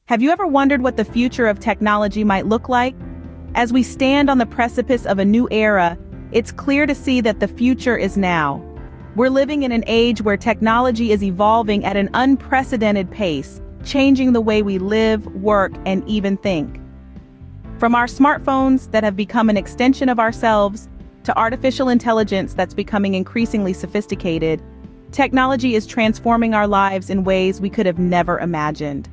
Have you ever wondered what the future of technology might look like? As we stand on the precipice of a new era, it's clear to see that the future is now. We're living in an age where technology is evolving at an unprecedented pace, changing the way we live, work, and even think. From our smartphones that have become an extension of ourselves, to artificial intelligence that's becoming increasingly sophisticated, technology is transforming our lives in ways we could have never imagined.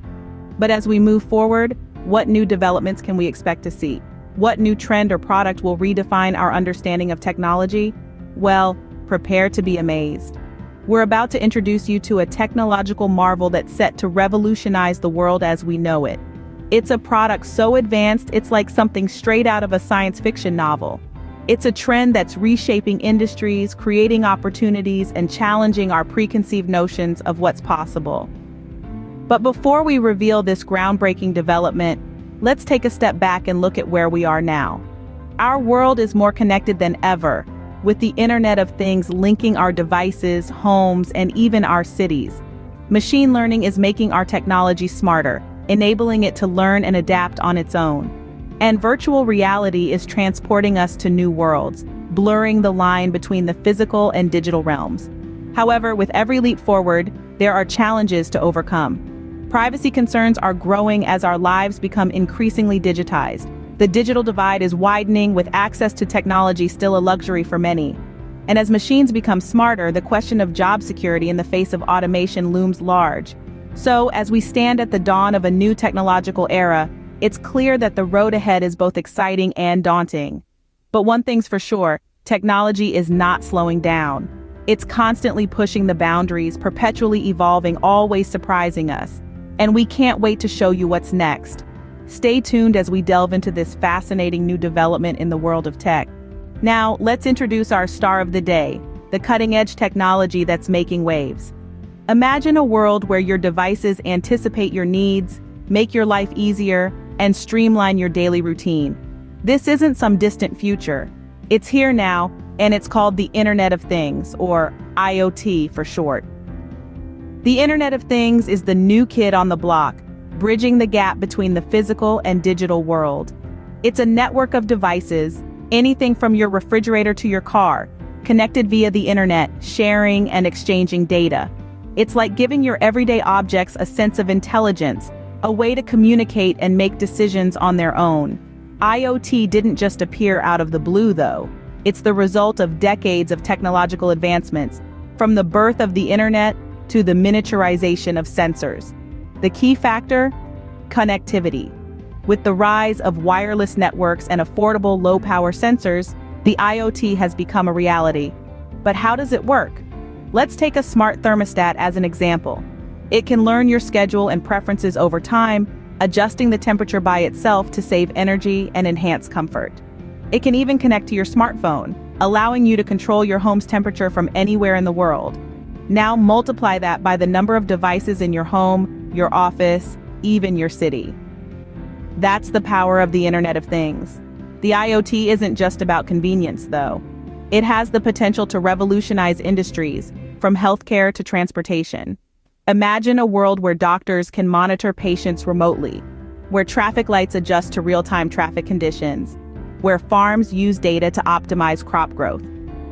But as we move forward, what new developments can we expect to see? What new trend or product will redefine our understanding of technology? Well, prepare to be amazed. We're about to introduce you to a technological marvel that's set to revolutionize the world as we know it. It's a product so advanced it's like something straight out of a science fiction novel. It's a trend that's reshaping industries, creating opportunities, and challenging our preconceived notions of what's possible. But before we reveal this groundbreaking development, let's take a step back and look at where we are now. Our world is more connected than ever, with the Internet of Things linking our devices, homes, and even our cities. Machine learning is making our technology smarter, enabling it to learn and adapt on its own. And virtual reality is transporting us to new worlds, blurring the line between the physical and digital realms. However, with every leap forward, there are challenges to overcome. Privacy concerns are growing as our lives become increasingly digitized. The digital divide is widening, with access to technology still a luxury for many. And as machines become smarter, the question of job security in the face of automation looms large. So, as we stand at the dawn of a new technological era, it's clear that the road ahead is both exciting and daunting. But one thing's for sure, technology is not slowing down. It's constantly pushing the boundaries, perpetually evolving, always surprising us. And we can't wait to show you what's next. Stay tuned as we delve into this fascinating new development in the world of tech. Now, let's introduce our star of the day, the cutting-edge technology that's making waves. Imagine a world where your devices anticipate your needs, make your life easier, and streamline your daily routine. This isn't some distant future. It's here now, and it's called the Internet of Things, or IoT for short. The Internet of Things is the new kid on the block, bridging the gap between the physical and digital world. It's a network of devices, anything from your refrigerator to your car, connected via the internet, sharing and exchanging data. It's like giving your everyday objects a sense of intelligence, a way to communicate and make decisions on their own. IoT didn't just appear out of the blue, though. It's the result of decades of technological advancements, from the birth of the internet to the miniaturization of sensors. The key factor? Connectivity. With the rise of wireless networks and affordable low-power sensors, the IoT has become a reality. But how does it work? Let's take a smart thermostat as an example. It can learn your schedule and preferences over time, adjusting the temperature by itself to save energy and enhance comfort. It can even connect to your smartphone, allowing you to control your home's temperature from anywhere in the world. Now multiply that by the number of devices in your home, your office, even your city. That's the power of the Internet of Things. The IoT isn't just about convenience, though. It has the potential to revolutionize industries, from healthcare to transportation. Imagine a world where doctors can monitor patients remotely, where traffic lights adjust to real-time traffic conditions, where farms use data to optimize crop growth.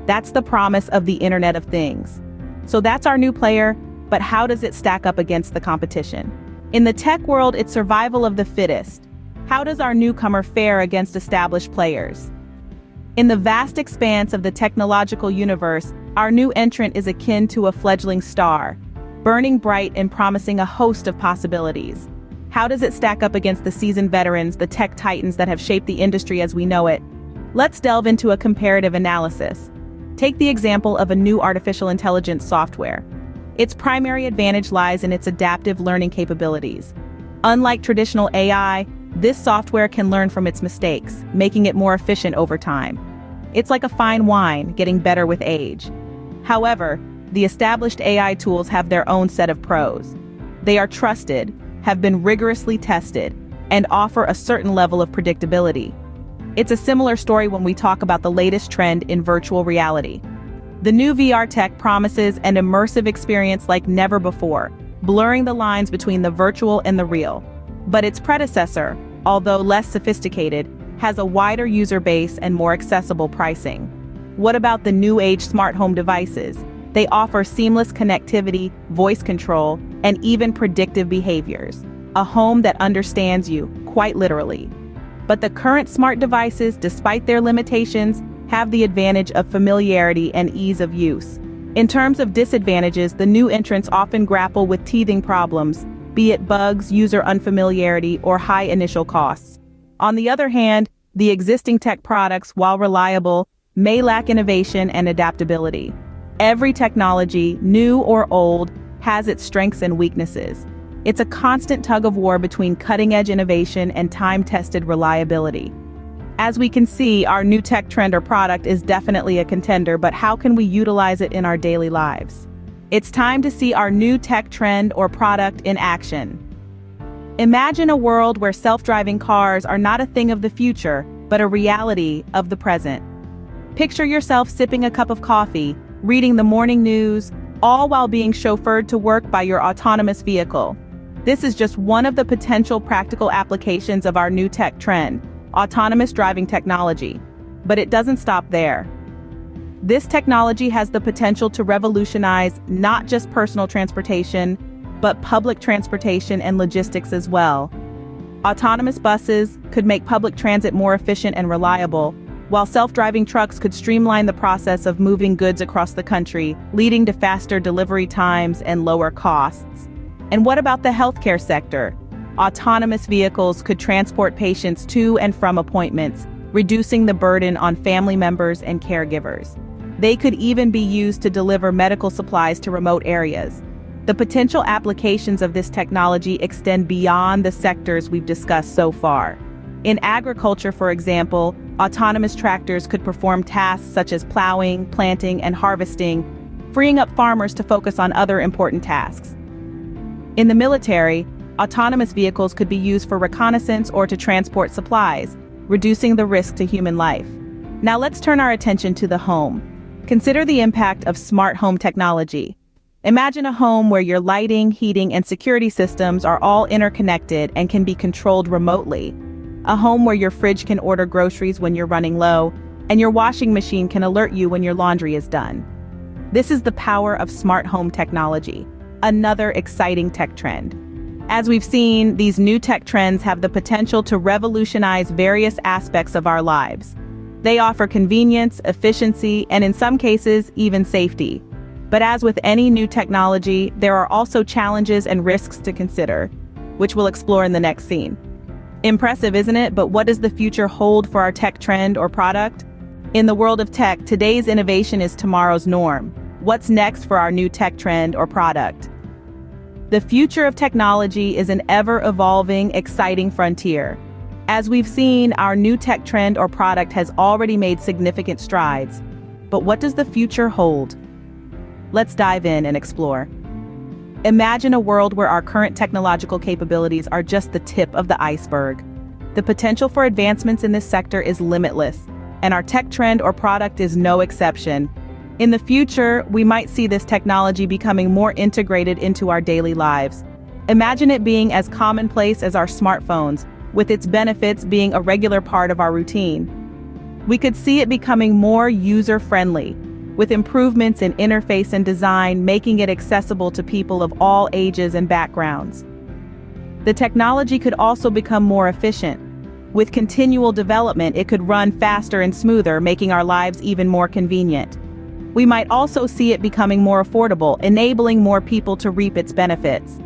That's the promise of the Internet of Things. So that's our new player, but how does it stack up against the competition? In the tech world, it's survival of the fittest. How does our newcomer fare against established players? In the vast expanse of the technological universe, our new entrant is akin to a fledgling star, burning bright and promising a host of possibilities. How does it stack up against the seasoned veterans, the tech titans that have shaped the industry as we know it? Let's delve into a comparative analysis. Take the example of a new artificial intelligence software. Its primary advantage lies in its adaptive learning capabilities. Unlike traditional AI, this software can learn from its mistakes, making it more efficient over time. It's like a fine wine, getting better with age. However, the established AI tools have their own set of pros. They are trusted, have been rigorously tested, and offer a certain level of predictability. It's a similar story when we talk about the latest trend in virtual reality. The new VR tech promises an immersive experience like never before, blurring the lines between the virtual and the real. But its predecessor, although less sophisticated, has a wider user base and more accessible pricing. What about the new age smart home devices? They offer seamless connectivity, voice control, and even predictive behaviors. A home that understands you, quite literally. But the current smart devices, despite their limitations, have the advantage of familiarity and ease of use. In terms of disadvantages, the new entrants often grapple with teething problems, be it bugs, user unfamiliarity, or high initial costs. On the other hand, the existing tech products, while reliable, may lack innovation and adaptability. Every technology, new or old, has its strengths and weaknesses. It's a constant tug-of-war between cutting-edge innovation and time-tested reliability. As we can see, our new tech trend or product is definitely a contender, but how can we utilize it in our daily lives? It's time to see our new tech trend or product in action. Imagine a world where self-driving cars are not a thing of the future, but a reality of the present. Picture yourself sipping a cup of coffee, reading the morning news, all while being chauffeured to work by your autonomous vehicle. This is just one of the potential practical applications of our new tech trend, autonomous driving technology. But it doesn't stop there. This technology has the potential to revolutionize not just personal transportation, but public transportation and logistics as well. Autonomous buses could make public transit more efficient and reliable, while self-driving trucks could streamline the process of moving goods across the country, leading to faster delivery times and lower costs. And what about the healthcare sector? Autonomous vehicles could transport patients to and from appointments, reducing the burden on family members and caregivers. They could even be used to deliver medical supplies to remote areas. The potential applications of this technology extend beyond the sectors we've discussed so far. In agriculture, for example, autonomous tractors could perform tasks such as plowing, planting, and harvesting, freeing up farmers to focus on other important tasks. In the military, autonomous vehicles could be used for reconnaissance or to transport supplies, reducing the risk to human life. Now let's turn our attention to the home. Consider the impact of smart home technology. Imagine a home where your lighting, heating, and security systems are all interconnected and can be controlled remotely. A home where your fridge can order groceries when you're running low, and your washing machine can alert you when your laundry is done. This is the power of smart home technology, another exciting tech trend. As we've seen, these new tech trends have the potential to revolutionize various aspects of our lives. They offer convenience, efficiency, and in some cases, even safety. But as with any new technology, there are also challenges and risks to consider, which we'll explore in the next scene. Impressive, isn't it? But what does the future hold for our tech trend or product? In the world of tech, today's innovation is tomorrow's norm. What's next for our new tech trend or product? The future of technology is an ever-evolving, exciting frontier. As we've seen, our new tech trend or product has already made significant strides. But what does the future hold? Let's dive in and explore. Imagine a world where our current technological capabilities are just the tip of the iceberg. The potential for advancements in this sector is limitless, and our tech trend or product is no exception. In the future, we might see this technology becoming more integrated into our daily lives. Imagine it being as commonplace as our smartphones, with its benefits being a regular part of our routine. We could see it becoming more user-friendly, with improvements in interface and design making it accessible to people of all ages and backgrounds. The technology could also become more efficient. With continual development, it could run faster and smoother, making our lives even more convenient. We might also see it becoming more affordable, enabling more people to reap its benefits.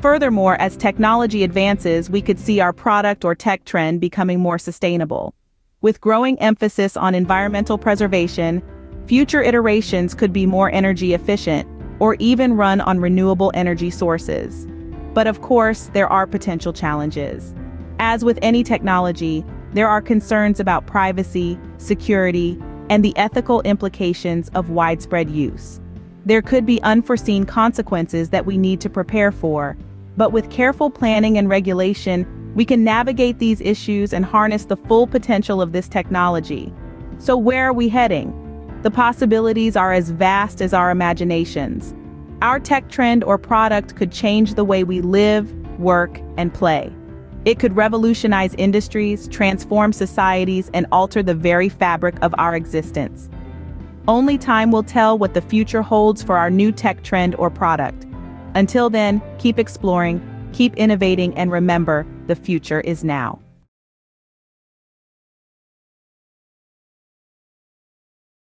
Furthermore, as technology advances, we could see our product or tech trend becoming more sustainable. With growing emphasis on environmental preservation, future iterations could be more energy efficient, or even run on renewable energy sources. But of course, there are potential challenges. As with any technology, there are concerns about privacy, security, and the ethical implications of widespread use. There could be unforeseen consequences that we need to prepare for, but with careful planning and regulation, we can navigate these issues and harness the full potential of this technology. So where are we heading? The possibilities are as vast as our imaginations. Our tech trend or product could change the way we live, work, and play. It could revolutionize industries, transform societies, and alter the very fabric of our existence. Only time will tell what the future holds for our new tech trend or product. Until then, keep exploring, keep innovating, and remember, the future is now.